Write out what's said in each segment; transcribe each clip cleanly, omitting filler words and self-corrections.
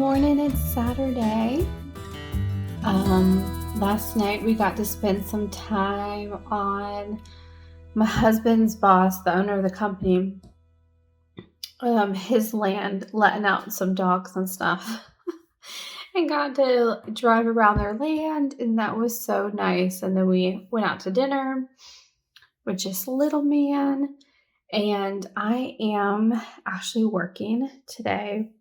morning, it's Saturday. Last night we got to spend some time on my husband's boss, the owner of the company, his land, letting out some dogs and stuff. And got to drive around their land, and that was so nice. And then we went out to dinner with just little man, and I am actually working today.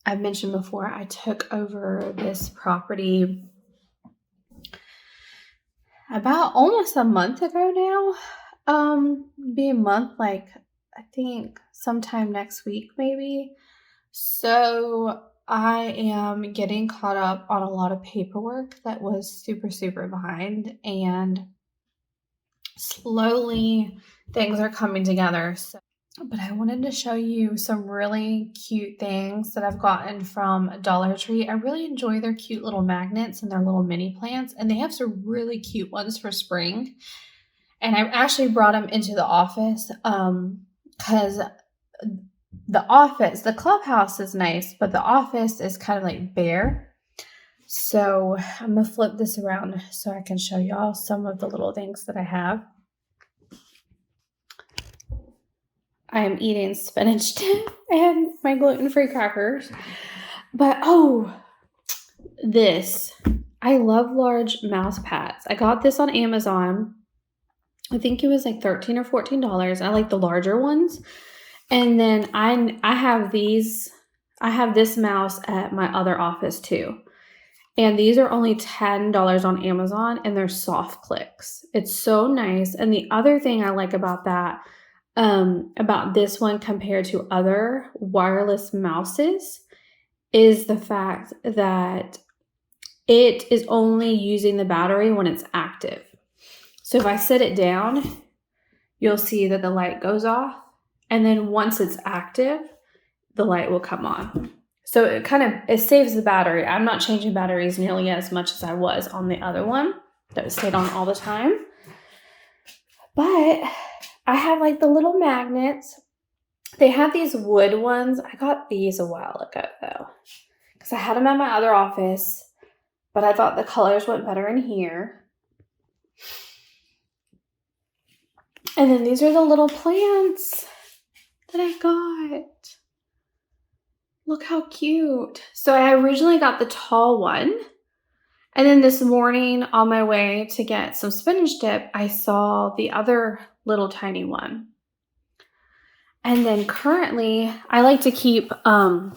I've mentioned before, I took over this property about almost a month ago now. Be a month, like I think sometime next week maybe. So I am getting caught up on a lot of paperwork that was super behind, and slowly things are coming together. But I wanted to show you some really cute things that I've gotten from Dollar Tree. I really enjoy their cute little magnets and their little mini plants, and they have some really cute ones for spring. And I actually brought them into the office because the clubhouse is nice, but the office is kind of like bare. So I'm going to flip this around so I can show y'all some of the little things that I have. I am eating spinach and my gluten-free crackers. But, this. I love large mouse pads. I got this on Amazon. I think it was like $13 or $14. I like the larger ones. And then I have these. I have this mouse at my other office too. And these are only $10 on Amazon, and they're soft clicks. It's so nice. And the other thing I like about this one compared to other wireless mouses is the fact that it is only using the battery when it's active. So if I set it down, you'll see that the light goes off, and then once it's active, the light will come on. So it saves the battery. I'm not changing batteries nearly as much as I was on the other one that stayed on all the time. But I have like the little magnets. They have these wood ones. I got these a while ago though, because I had them at my other office, but I thought the colors went better in here. And then these are the little plants that I got. Look how cute. So I originally got the tall one. And then this morning on my way to get some spinach dip, I saw the other little tiny one. And then currently, I like to keep the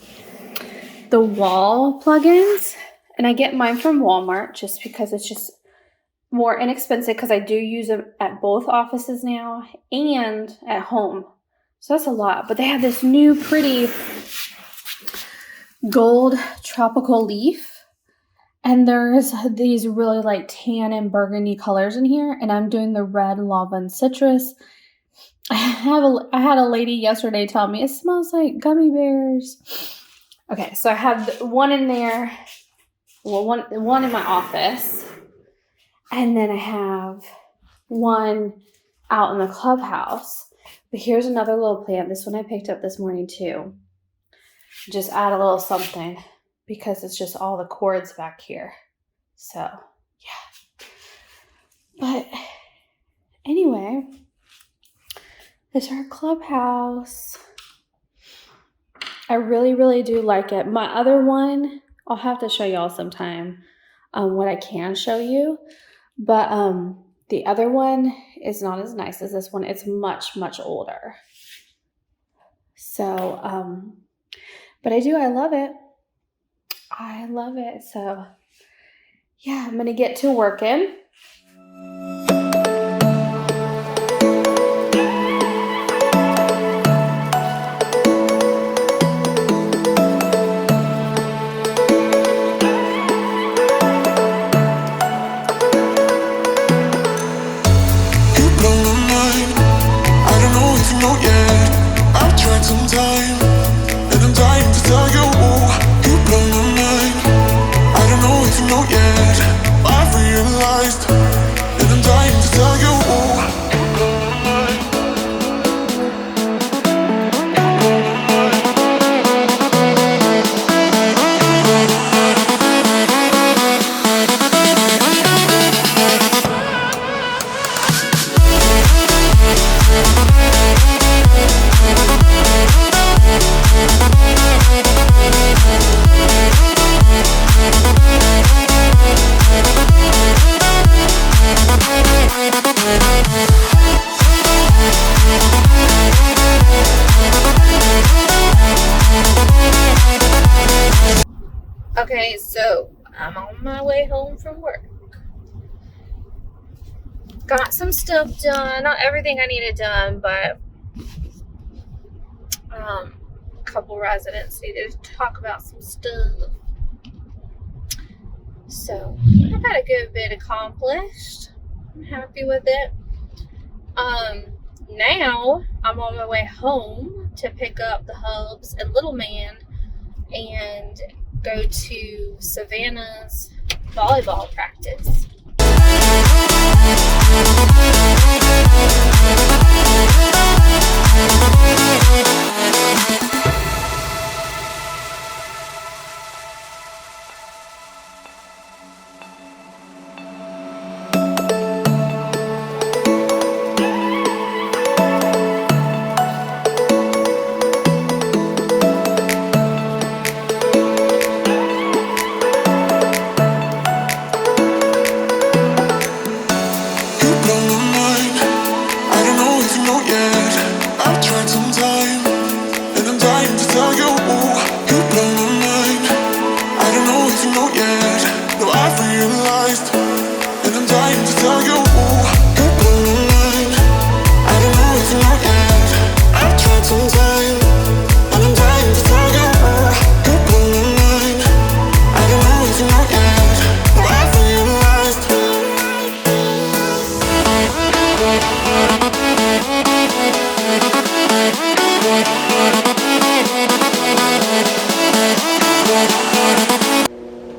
wall plugins. And I get mine from Walmart just because it's just more inexpensive, because I do use them at both offices now and at home. So that's a lot. But they have this new pretty gold tropical leaf. And there's these really like tan and burgundy colors in here. And I'm doing the red lava and citrus. I had a lady yesterday tell me it smells like gummy bears. Okay, so I have one in there. Well, one in my office. And then I have one out in the clubhouse. But here's another little plant. This one I picked up this morning too. Just add a little something, because it's just all the cords back here. So, yeah. But anyway, it's our clubhouse. I really do like it. My other one, I'll have to show y'all sometime what I can show you. But the other one is not as nice as this one. It's much older. So, but I love it. I love it. So, yeah, I'm going to get to working. Yet I've realized that I'm Okay, so I'm on my way home from work. Got some stuff done. Not everything I needed done, but a couple residents needed to talk about some stuff. So I got a good bit accomplished. I'm happy with it. Now I'm on my way home to pick up the Hubs and Little Man and go to Savannah's volleyball practice.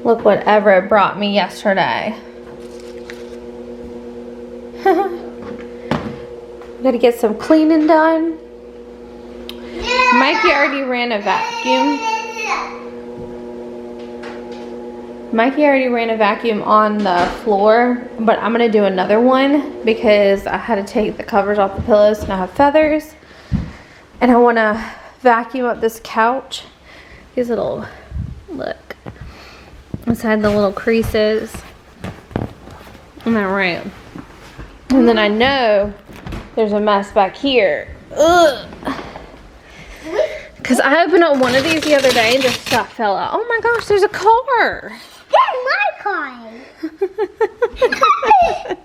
Look what Everett brought me yesterday. Gotta get some cleaning done. Mikey already ran a vacuum. Mikey already ran a vacuum on the floor, but I'm gonna do another one because I had to take the covers off the pillows and I have feathers. And I wanna vacuum up this couch. These little, look, inside the little creases. Isn't that right? And then I know there's a mess back here. Ugh. Because I opened up one of these the other day and just stuff fell out. Oh my gosh, there's a car. That's my car. That's a green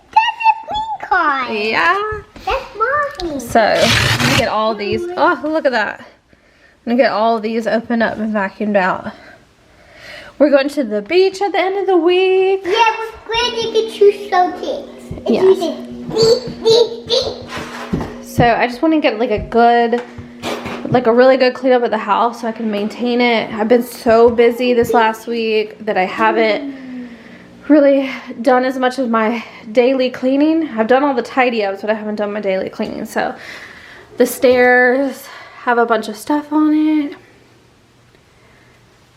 car. Yeah. That's mine. So, I'm going to get all these. Oh, look at that. I'm going to get all of these opened up and vacuumed out. We're going to the beach at the end of the week. Yeah, but where did you choose some things? Yeah. So I just want to get like a really good cleanup of the house so I can maintain it. I've been so busy this last week that I haven't really done as much as my daily cleaning. I've done all the tidy ups, but I haven't done my daily cleaning. So the stairs have a bunch of stuff on it.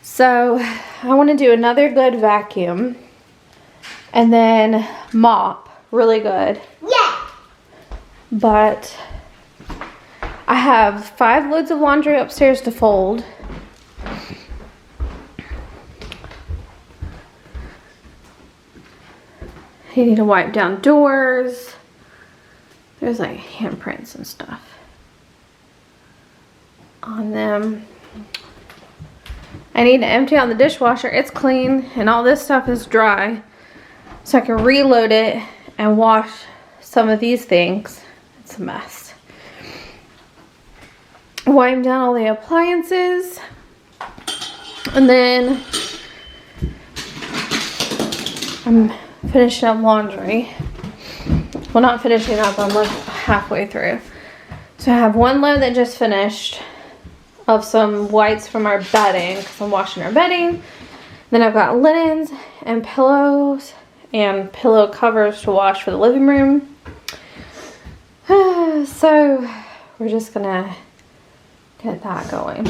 So I want to do another good vacuum and then mop really good. Yeah. But I have 5 loads of laundry upstairs to fold. You need to wipe down doors. There's like handprints and stuff on them. I need to empty out the dishwasher. It's clean and all this stuff is dry. So I can reload it and wash some of these things. It's a mess. Wipe down all the appliances. And then I'm finishing up laundry. Well, not finishing up, I'm like halfway through. So I have 1 load that just finished of some whites from our bedding because I'm washing our bedding. Then I've got linens and pillows and pillow covers to wash for the living room. So we're just gonna get that going.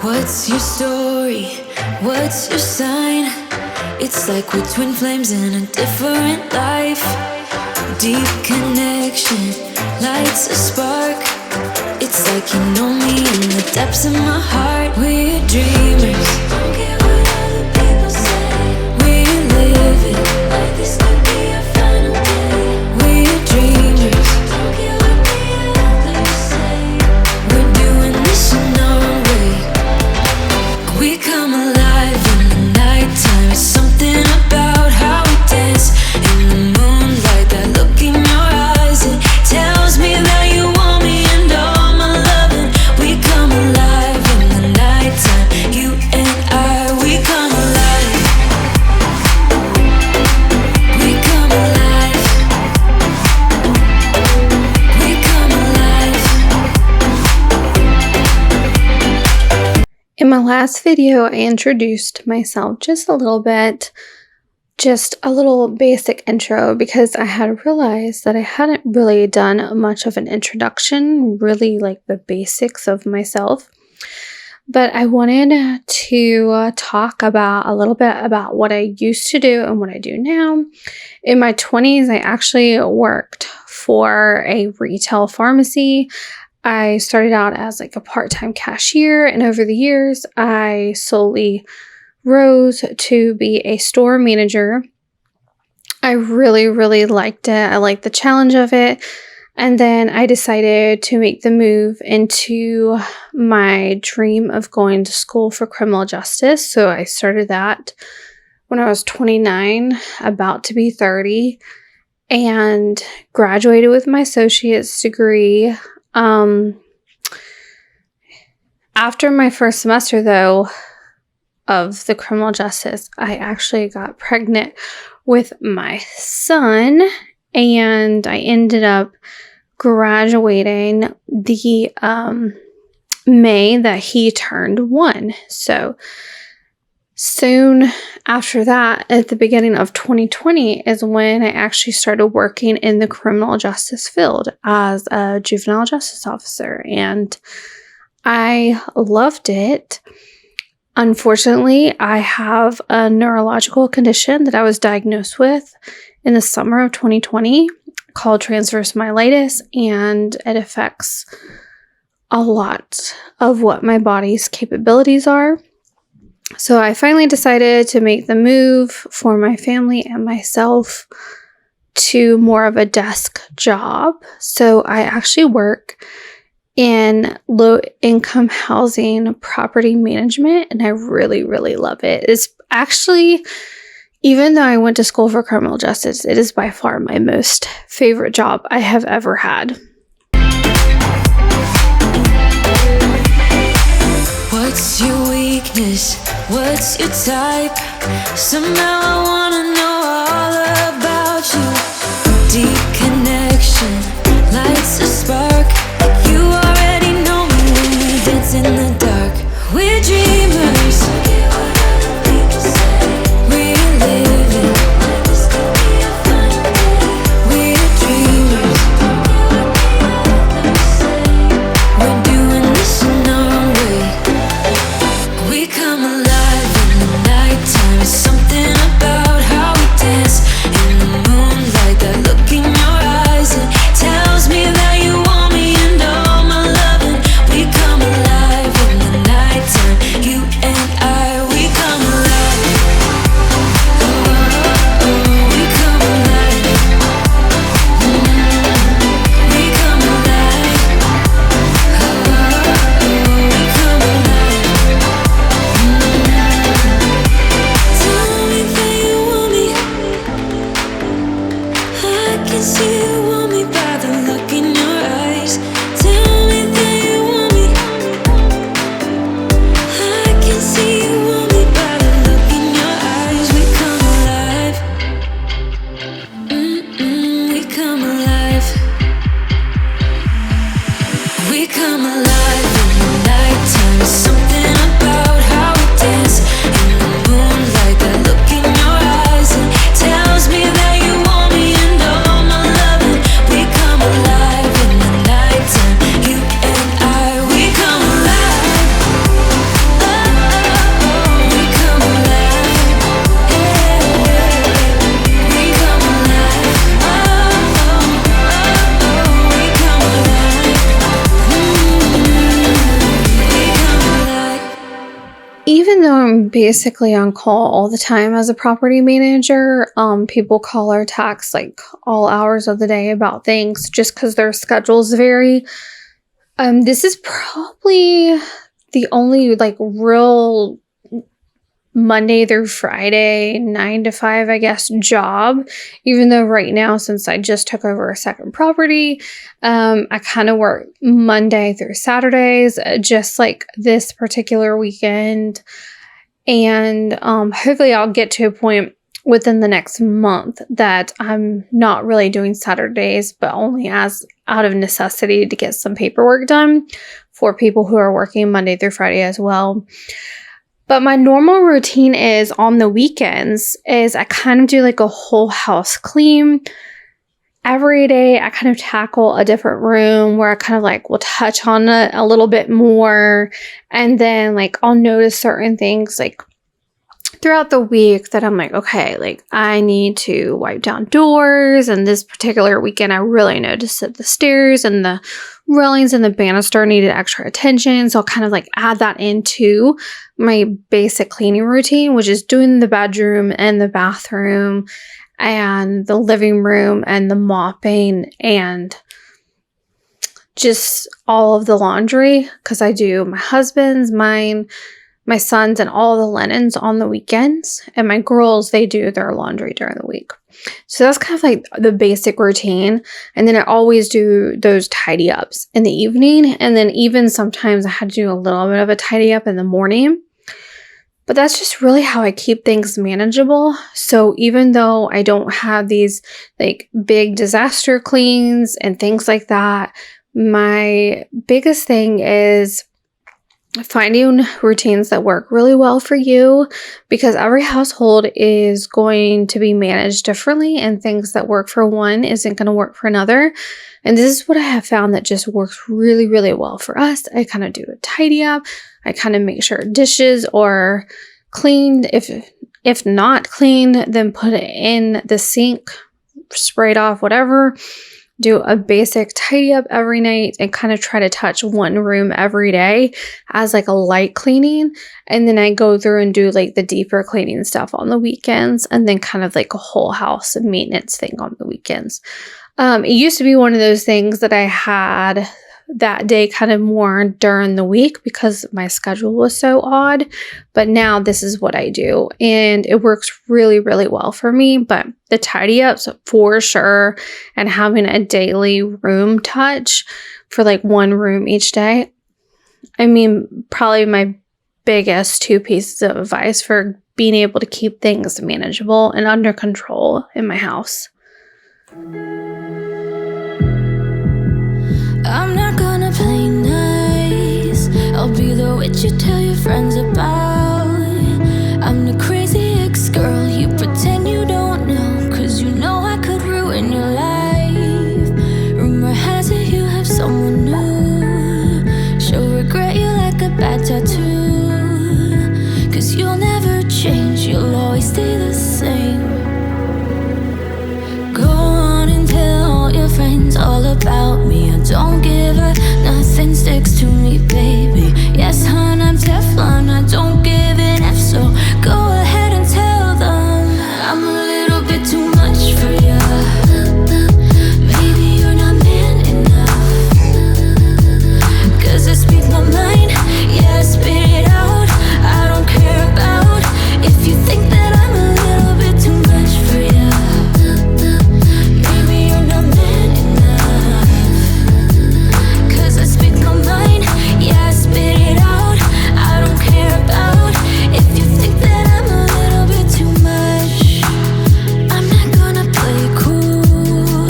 What's your story? What's your sign? It's like we're twin flames in a different life. Deep connection lights a spark. It's like you know me in the depths of my heart. We're dreamers. Don't care what other people say. We live it like this could be our final day. We're dreamers. my last video, I introduced myself just a little bit, just a little basic intro, because I had realized that I hadn't really done much of an introduction, really like the basics of myself. But I wanted to talk about a little bit about what I used to do and what I do now. In my 20s, I actually worked for a retail pharmacy. I started out as like a part-time cashier, and over the years, I slowly rose to be a store manager. I really, really liked it. I liked the challenge of it. And then I decided to make the move into my dream of going to school for criminal justice. So I started that when I was 29, about to be 30, and graduated with my associate's degree. After my first semester, though, of the criminal justice, I actually got pregnant with my son, and I ended up graduating the May that he turned 1. So soon after that, at the beginning of 2020, is when I actually started working in the criminal justice field as a juvenile justice officer, and I loved it. Unfortunately, I have a neurological condition that I was diagnosed with in the summer of 2020 called transverse myelitis, and it affects a lot of what my body's capabilities are. So I finally decided to make the move for my family and myself to more of a desk job. So I actually work in low-income housing property management, and I really, really love it. It's actually, even though I went to school for criminal justice, it is by far my most favorite job I have ever had. What's your weakness? What's your type? Somehow I wanna know all about you. Deep connection lights a spark. You already know me when we dance in the dark. We're dreamers. We're living. We're dreamers. We're doing this in our way. We come alive in the nighttime. It's something about how we dance in the moonlight. That look in your eyes, it tells me that you want me and all my loving. We come alive in the nighttime. You and I, we come alive. Oh, oh, we come alive. We come alive. Oh, we come alive. Tell me that you want me. I can see you want me by the look in your eyes. Tell me that you want me. I can see you want me by the look in your eyes. We come alive. We come alive. We come alive in the nighttime. It's something about how we dance in the moonlight. That look in your eyes, it tells me that you want me and all my loving. We come alive in the nighttime. You and I, we come alive. Oh, oh, oh, we come alive. Yeah, we come alive. Oh, oh, oh, oh, we come alive. Even though I'm basically on call all the time as a property manager, people call or text like all hours of the day about things just because their schedules vary. This is probably the only like real Monday through Friday, 9 to 5, I guess, job. Even though right now, since I just took over a second property, I kind of work Monday through Saturdays, just like this particular weekend. And hopefully I'll get to a point within the next month that I'm not really doing Saturdays, but only as out of necessity to get some paperwork done for people who are working Monday through Friday as well. But my normal routine is on the weekends is I kind of do like a whole house clean. Every day I kind of tackle a different room where I kind of like will touch on it a little bit more. And then like I'll notice certain things like throughout the week that I'm like, okay, like I need to wipe down doors. And this particular weekend, I really noticed that the stairs and the railings and the banister needed extra attention. So I'll kind of like add that into my basic cleaning routine, which is doing the bedroom and the bathroom and the living room and the mopping and just all of the laundry, because I do my husband's, mine, my son's, and all the linens on the weekends. And my girls, they do their laundry during the week. So that's kind of like the basic routine. And then I always do those tidy ups in the evening. And then even sometimes I had to do a little bit of a tidy up in the morning. But that's just really how I keep things manageable. So even though I don't have these like big disaster cleans and things like that, my biggest thing is finding routines that work really well for you, because every household is going to be managed differently, and things that work for one isn't going to work for another. And this is what I have found that just works really, really well for us. I kind of do a tidy up. I kind of make sure dishes are cleaned. If not cleaned, then put it in the sink, sprayed off, whatever. Do a basic tidy up every night and kind of try to touch one room every day as like a light cleaning. And then I go through and do like the deeper cleaning stuff on the weekends, and then kind of like a whole house maintenance thing on the weekends. It used to be one of those things that I had that day kind of more during the week because my schedule was so odd. But now this is what I do, and it works really, really well for me. But the tidy ups for sure, and having a daily room touch for like one room each day. I mean, probably my biggest 2 pieces of advice for being able to keep things manageable and under control in my house. I'm not gonna play nice. I'll be the witch you tell your friends about. I'm the crazy ex-girl you pretend you don't know, 'cause you know I could ruin your life. Rumor has it you have someone new. She'll regret you like a bad tattoo, 'cause you'll never change, you'll always stay the same. Go on and tell all your friends all about me. I don't give a nothing sticks to me, baby. Yes, hon, I'm Teflon, I don't give an F, so go ahead and tell them I'm a little bit too much for ya. Maybe you're not man enough, 'cause I speak my mind, yeah, I spit it out. I don't care about if you think that I'm a little bit too much for ya. Maybe you're not man enough, 'cause I speak my mind, yeah, I spit it out. I don't care about if you think that I'm a little bit too much. I'm not gonna play cool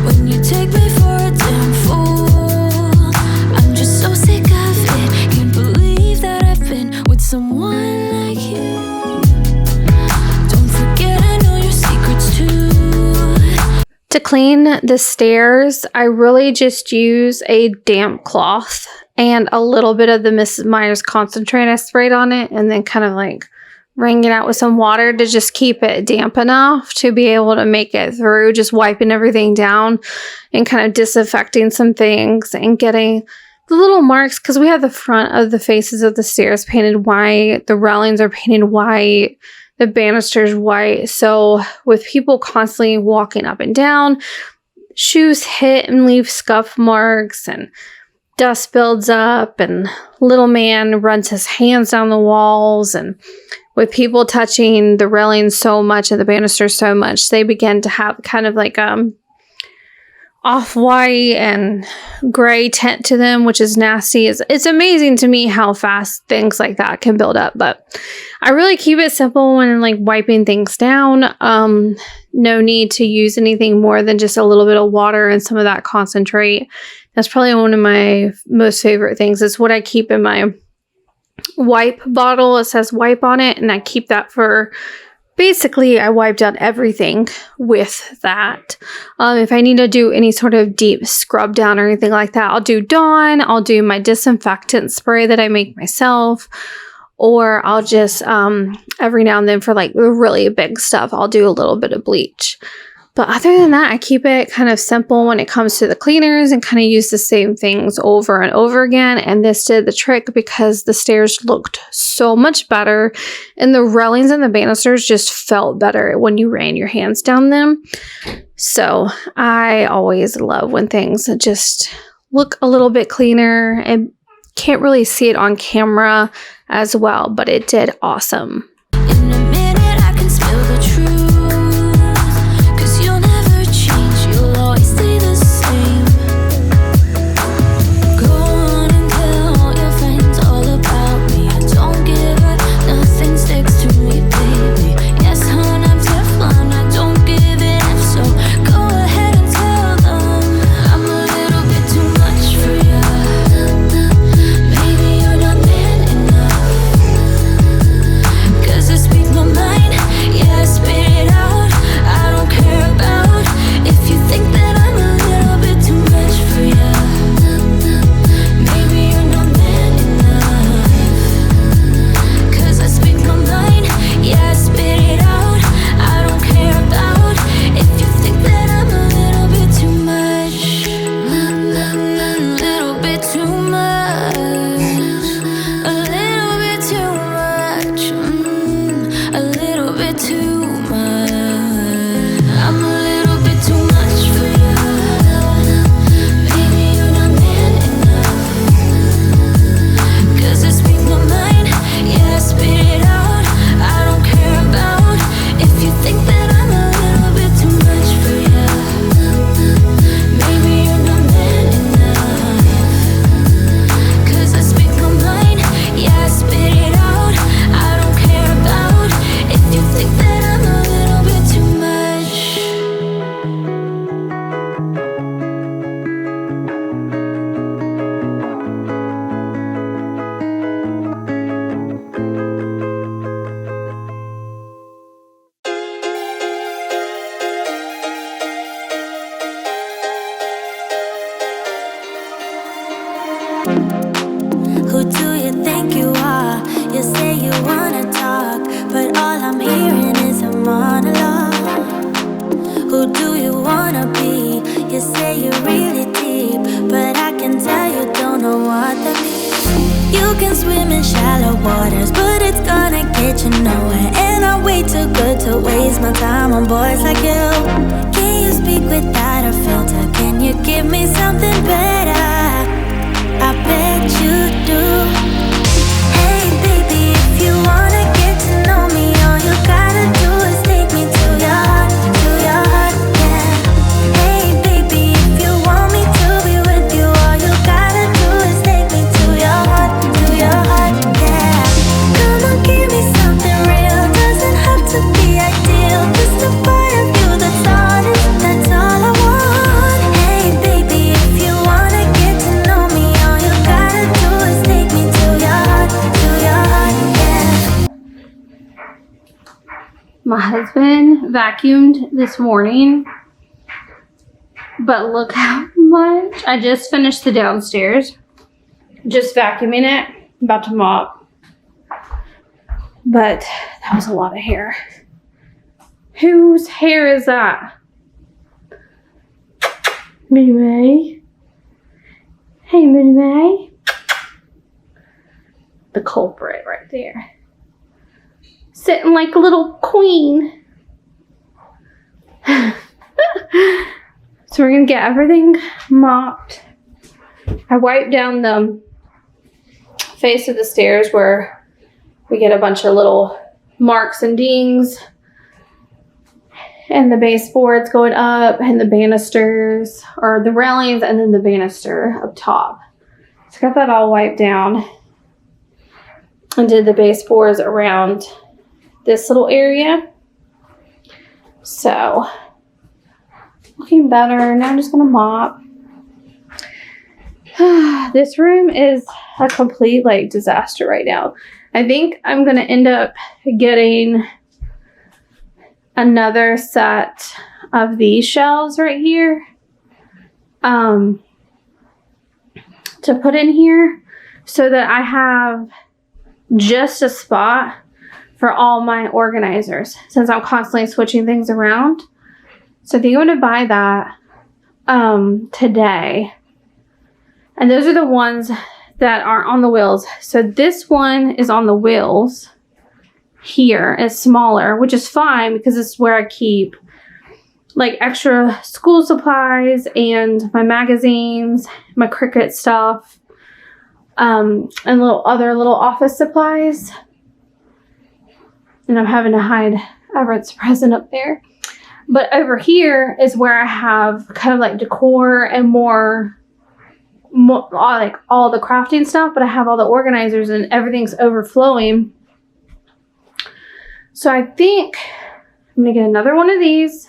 when you take me for a damn fool. I'm just so sick of it, can't believe that I've been with someone like you. Don't forget I know your secrets too. To clean the stairs, I really just use a damp cloth and a little bit of the Mrs. Meyer's concentrate I sprayed on it, and then kind of like wring it out with some water to just keep it damp enough to be able to make it through, just wiping everything down and kind of disinfecting some things and getting the little marks, because we have the front of the faces of the stairs painted white, the railings are painted white, the banister's white. So with people constantly walking up and down, shoes hit and leave scuff marks, and dust builds up, and little man runs his hands down the walls. And with people touching the railings so much and the banister so much, they begin to have kind of like off-white and gray tint to them, which is nasty. It's amazing to me how fast things like that can build up, but I really keep it simple when like wiping things down. No need to use anything more than just a little bit of water and some of that concentrate. That's probably one of my most favorite things. It's what I keep in my wipe bottle. It says wipe on it, and I keep that for basically, I wipe down everything with that. If I need to do any sort of deep scrub down or anything like that, I'll do Dawn. I'll do my disinfectant spray that I make myself. Or I'll just, every now and then for like the really big stuff, I'll do a little bit of bleach. But other than that, I keep it kind of simple when it comes to the cleaners and kind of use the same things over and over again. And this did the trick because the stairs looked so much better and the railings and the banisters just felt better when you ran your hands down them. So I always love when things just look a little bit cleaner, and can't really see it on camera as well, but it did awesome. In a minute I can spill the truth, 'cause you'll never change, you'll always stay the same. Go on and tell all your friends all about me. I don't give up, nothing sticks to me, baby. Yes, hon, I'm Teflon, I don't give it up, so go ahead and tell them I'm a little bit too much for you. Maybe you're not man enough, 'cause I speak my mind, yeah, I spit it out. I don't care about if you think that I'm a little bit too much for you. Maybe you're not man enough, 'cause I speak my mind, yeah, I spit it out. I don't care about if you think that I'm a little bit too much. Little bit too much. A little bit too much. A little bit too much. I'm a little bit too much for you. Maybe you're not man enough, 'cause I speak my mind, yeah, I spit it out. I don't care about if you think that I'm a little bit too much for you. Maybe you're not man enough, 'cause I speak my mind, yeah, I spit it out. I don't care about if you think that I'm a little bit too much. Who do you think you are? You say you wanna talk, but all I'm hearing is a monologue. Who do you wanna be? You say you're really deep, but I can tell you don't know what that means. You can swim in shallow waters, but it's gonna get you nowhere. And I'm way too good to waste my time on boys like you. Can you speak without a filter? Can you give me something better? I bet you do. Hey baby, if you wanna get to know me, all you gotta do is take me to your heart, yeah. Hey baby, if you want me to be with you, all you gotta do is take me to your heart, yeah. Come on, give me something real, doesn't have to be ideal, just a part of you that's honest, that's all I want. Hey baby, if you wanna get to know me, all you gotta do is take me to your heart, yeah. My husband vacuumed this morning, but look how much. I just finished the downstairs, just vacuuming it, about to mop, but that was a lot of hair. Whose hair is that? Minnie May? Hey, Minnie May? The culprit right there. Sitting like a little queen. So we're gonna get everything mopped. I wiped down the face of the stairs where we get a bunch of little marks and dings. and the baseboards going up and the banisters, or the railings and then the banister up top. So got that all wiped down and did the baseboards around this little area. So looking better. Now I'm just gonna mop. This room is a complete like disaster right now. I think I'm gonna end up getting another set of these shelves right here to put in here so that I have just a spot for all my organizers, since I'm constantly switching things around. So I think I'm going to buy that today. And those are the ones that are on the wheels. So this one is on the wheels here. It's smaller, which is fine because it's where I keep like extra school supplies and my magazines, my Cricut stuff, and other little office supplies. And I'm having to hide Everett's present up there. But over here is where I have kind of like decor and more like all the crafting stuff, but I have all the organizers and everything's overflowing. So I think I'm gonna get another one of these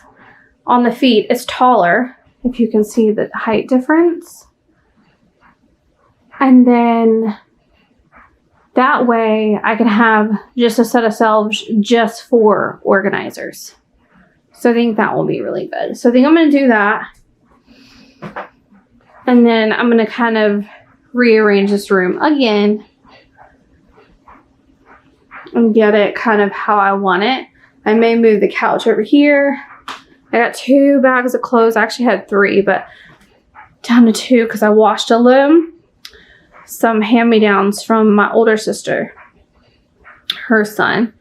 on the feet. It's taller, if you can see the height difference. And then that way I can have just a set of shelves just for organizers. So I think that will be really good. So I think I'm going to do that. And then I'm going to kind of rearrange this room again and get it kind of how I want it. I may move the couch over here. I got 2 bags of clothes. I actually had 3, but down to 2 because I washed a loom. Some hand-me-downs from my older sister, her son.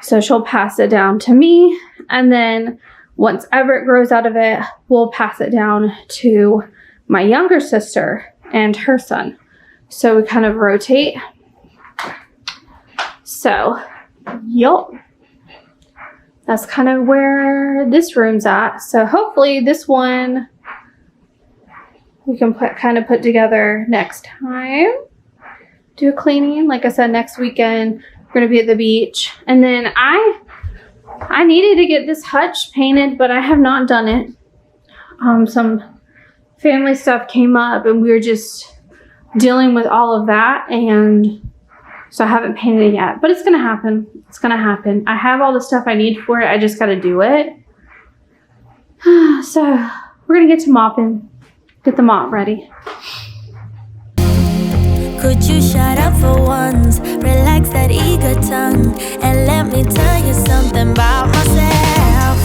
So she'll pass it down to me. And then once Everett grows out of it, we'll pass it down to my younger sister and her son. So we kind of rotate. So, yup. That's kind of where this room's at. So hopefully this one we can put together next time. Do a cleaning. Like I said, next weekend we're going to be at the beach. And then I needed to get this hutch painted, but I have not done it. Some family stuff came up and we were just dealing with all of that. And so I haven't painted it yet, but it's going to happen. It's going to happen. I have all the stuff I need for it. I just got to do it. So we're going to get to mopping. Get the mop ready. Could you shut up for once? Relax that eager tongue and let me tell you something about myself.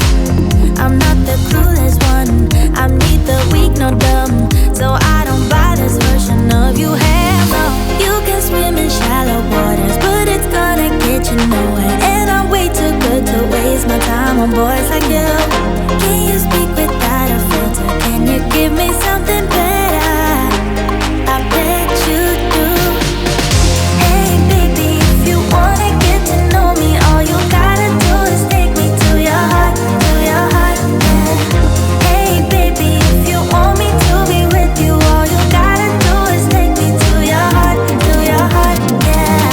I'm not the clueless one. I'm neither weak nor dumb, so I don't buy this version of you. Hell no. You can swim in shallow waters, but it's gonna get you nowhere. And I'm way too good to waste my time on boys like you. Can you speak without a filter? Can you give me something better? I bet you do. Hey baby, if you wanna get to know me, all you gotta do is take me to your heart, yeah. Hey baby, if you want me to be with you, all you gotta do is take me to your heart, yeah.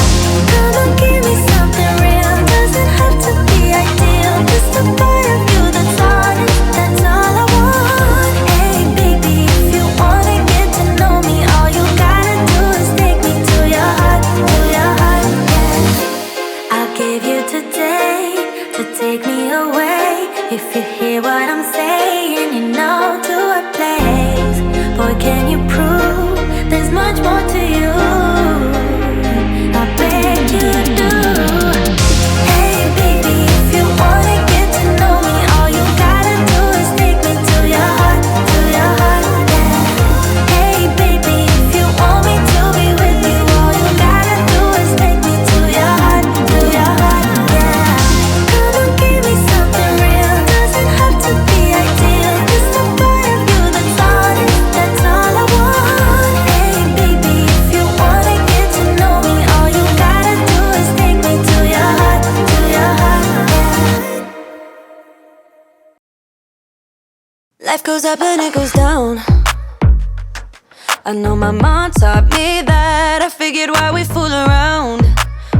Come on, give me something real, doesn't have to be ideal, just a part of you that's honest, that's all I want. Hey baby, if you wanna get to know me, all you gotta do is take me to your heart, yeah. I'll give you today to take me away. If you hear what I'm saying, you know to what place. Boy, can you prove there's much more to you? I bet you do. Hey baby, if you wanna get to know me, all you gotta do is take me to your heart, yeah. Hey baby, if you want me to be with you, all you gotta do is take me to your heart, yeah. Come on, give me something real, doesn't have to be ideal, just a part of you that's honest, that's all I want. Hey baby, if Life goes up and it goes down. I know my mom taught me that. I figured why we fool around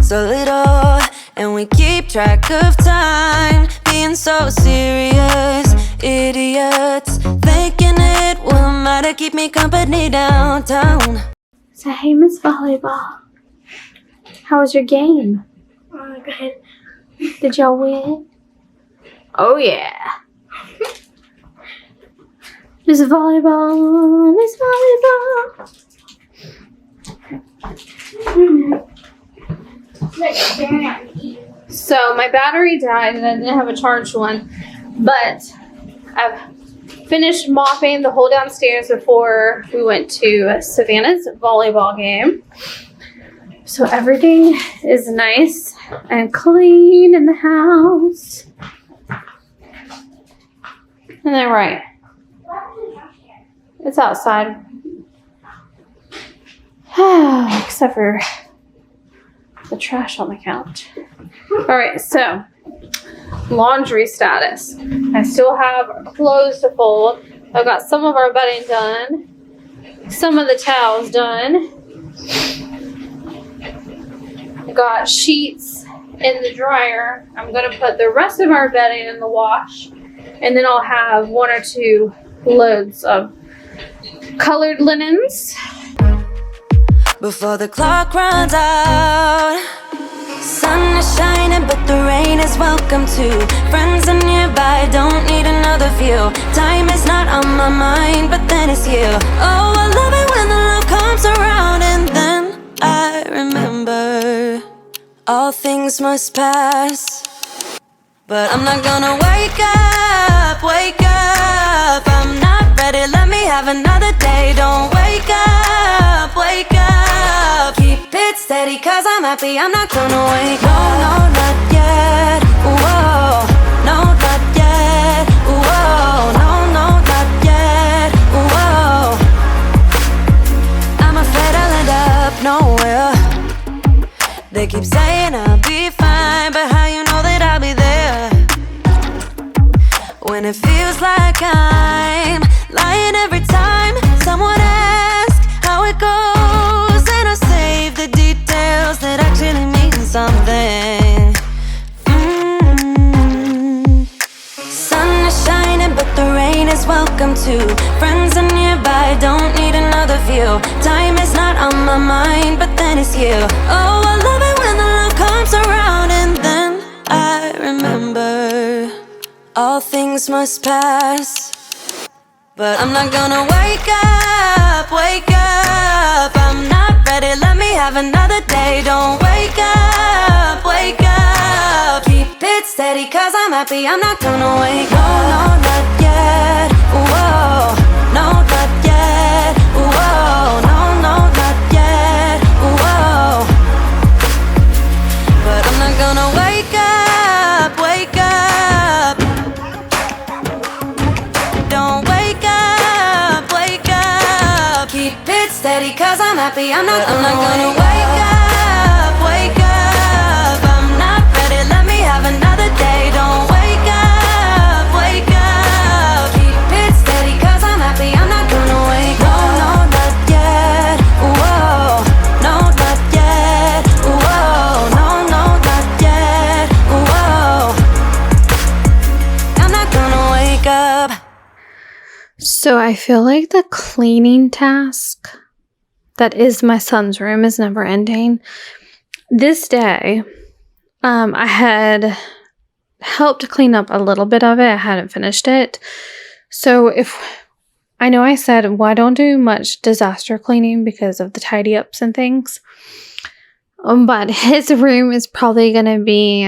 so little, and we keep track of time, being so serious. Idiots thinking it will matter, keep me company downtown. So, hey, Miss Volleyball. How was your game? Good. Did y'all win? Oh, yeah. Miss Volleyball, Miss Volleyball. So my battery died and I didn't have a charged one, but I've finished mopping the whole downstairs before we went to Savannah's volleyball game. So everything is nice and clean in the house. And then right. It's outside. Except for the trash on the couch. Alright, so laundry status. I still have clothes to fold. I've got some of our bedding done. Some of the towels done. I got sheets in the dryer. I'm going to put the rest of our bedding in the wash. And then I'll have 1 or 2 loads of colored linens. Before the clock runs out, sun is shining but the rain is welcome too. Friends are nearby, don't need another view. Time is not on my mind, but then it's you. Oh, I love it when the love comes around. And then I remember all things must pass, but I'm not gonna wake up, wake up. I'm not ready, let me have another day. Don't wake up, wake up. Keep it steady, cause I'm happy, I'm not gonna wake up. No, not yet, whoa. No, not yet, whoa. No, not yet, whoa. I'm afraid I'll end up nowhere. They keep saying I'll be fine, but how you know that I'll be there when it feels like I'm lying every time someone asks how it goes, and I save the details that actually mean something. Sun is shining but the rain is welcome too. Friends are nearby, don't need another view. Time is not on my mind, but then it's you. Oh, I love it when the love comes around. And then I remember all things must pass, but I'm not gonna wake up, wake up. I'm not ready, let me have another day. Don't wake up, wake up. Keep it steady, cause I'm happy, I'm not gonna wake up. No, not yet, whoa. No, not yet, whoa. No, not yet, whoa. But I'm not gonna wake up, wake up. Don't wake up, wake up. Keep it steady, cause I'm happy, I'm not gonna wake up, wake up. I'm not ready, let me have another day. Don't wake up, wake up. Keep it steady, cause I'm happy, I'm not gonna wake up. No, not yet, whoa. No, not yet, whoa. No, not yet, whoa. I'm not gonna wake up. So I feel like the cleaning task that is my son's room is never ending. This day, I had helped clean up a little bit of it. I hadn't finished it. So I know I said, well, I don't do much disaster cleaning because of the tidy ups and things. But his room is probably going to be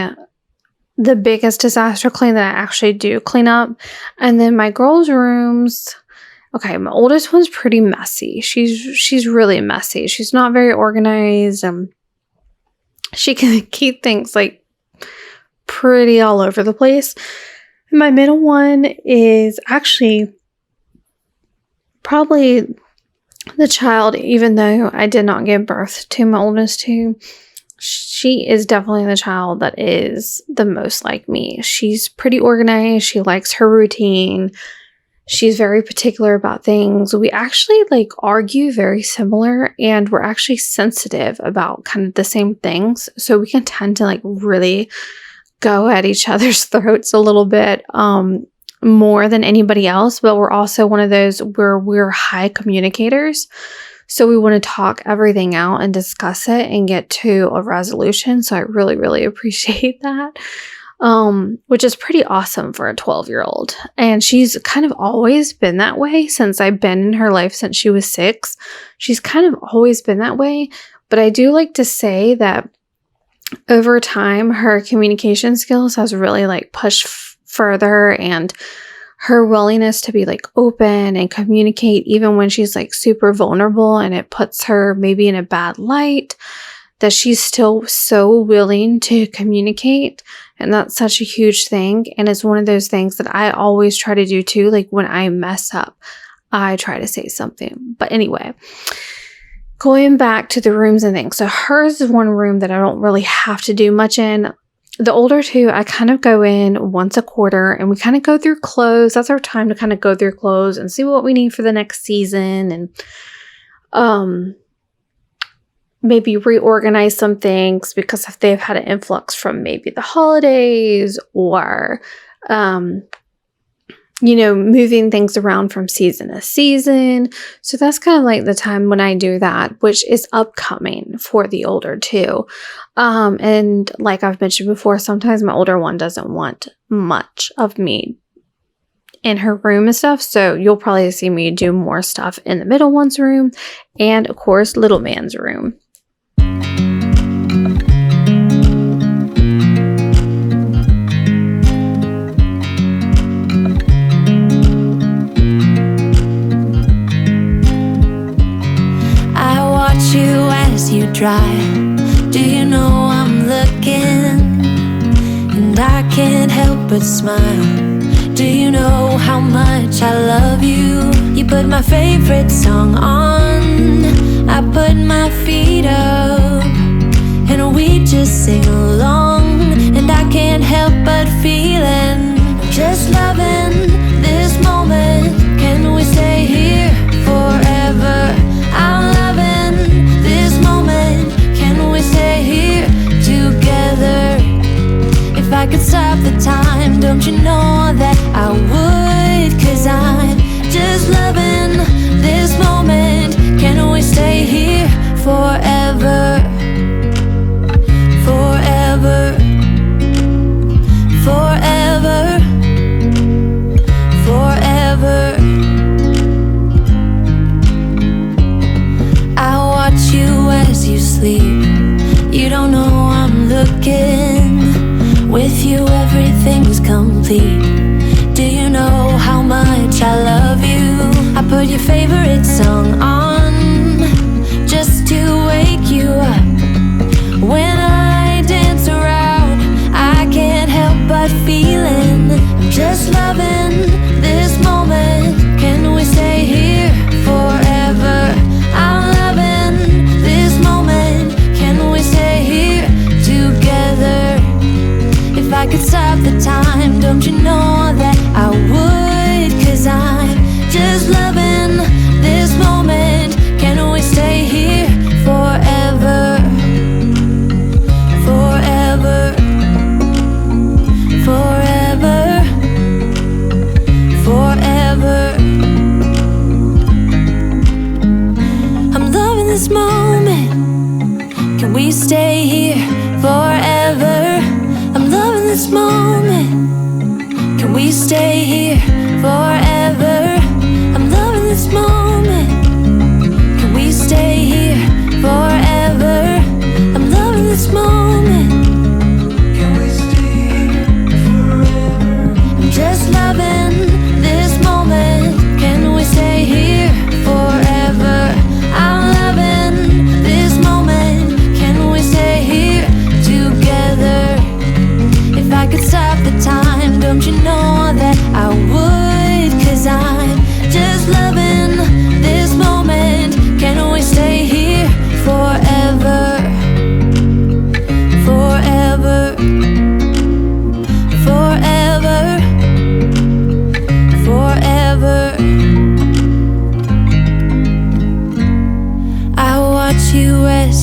the biggest disaster clean that I actually do clean up. And then my girls' rooms, okay, my oldest one's pretty messy. She's really messy. She's not very organized. She can keep things like pretty all over the place. And my middle one is actually probably the child, even though I did not give birth to my oldest two, she is definitely the child that is the most like me. She's pretty organized. She likes her routine. She's very particular about things. We actually like argue very similar, and we're actually sensitive about kind of the same things. So we can tend to like really go at each other's throats a little bit more than anybody else. But we're also one of those where we're high communicators. So we want to talk everything out and discuss it and get to a resolution. So I really, really appreciate that. Which is pretty awesome for a 12-year-old. And she's kind of always been that way since I've been in her life since she was 6. She's kind of always been that way. But I do like to say that over time, her communication skills has really like pushed further, and her willingness to be like open and communicate even when she's like super vulnerable and it puts her maybe in a bad light, that she's still so willing to communicate. And that's such a huge thing. And it's one of those things that I always try to do too. Like when I mess up, I try to say something. But anyway, going back to the rooms and things. So hers is one room that I don't really have to do much in. The older two, I kind of go in once a quarter and we kind of go through clothes. That's our time to kind of go through clothes and see what we need for the next season, and maybe reorganize some things because if they've had an influx from maybe the holidays or, moving things around from season to season. So that's kind of like the time when I do that, which is upcoming for the older two. And like I've mentioned before, sometimes my older one doesn't want much of me in her room and stuff. So you'll probably see me do more stuff in the middle one's room and of course, little man's room. You drive. Do you know I'm looking? And I can't help but smile. Do you know how much I love you? You put my favorite song on, I put my feet up, and we just sing along. And I can't help but feeling, just loving this moment. Can we stay here forever? I'm loving this moment. Can we stay here together? If I could stop the time, don't you know that I would? 'Cause I'm just loving this moment. Can we stay here forever? Forever. Forever. Forever. I watch you as you sleep. You don't know I'm looking. With you everything's complete. Do you know how much I love you? I put your favorite song on just to wake you up. When I dance around, I can't help but feeling, I'm just loving this moment. Can we stay here forever? I'm loving this moment. Can we stay here together? If I could stop the time, don't you know that I would? 'Cause I'm just loving this moment. Can we stay here forever? Forever. Forever. Forever. I'm loving this moment. Can we stay here forever? I'm loving this moment. Can we stay here forever? I'm loving this moment. Can we stay here forever? I'm loving this moment. Can we stay here forever? I'm just loving this moment. Can we stay here forever? I'm loving this moment. Can we stay here together? If I could stop the time, don't you know that I would? 'Cause I'm just loving this moment. Can we stay here forever? Forever.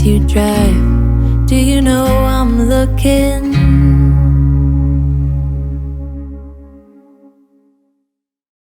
as you drive. Do you know I'm looking?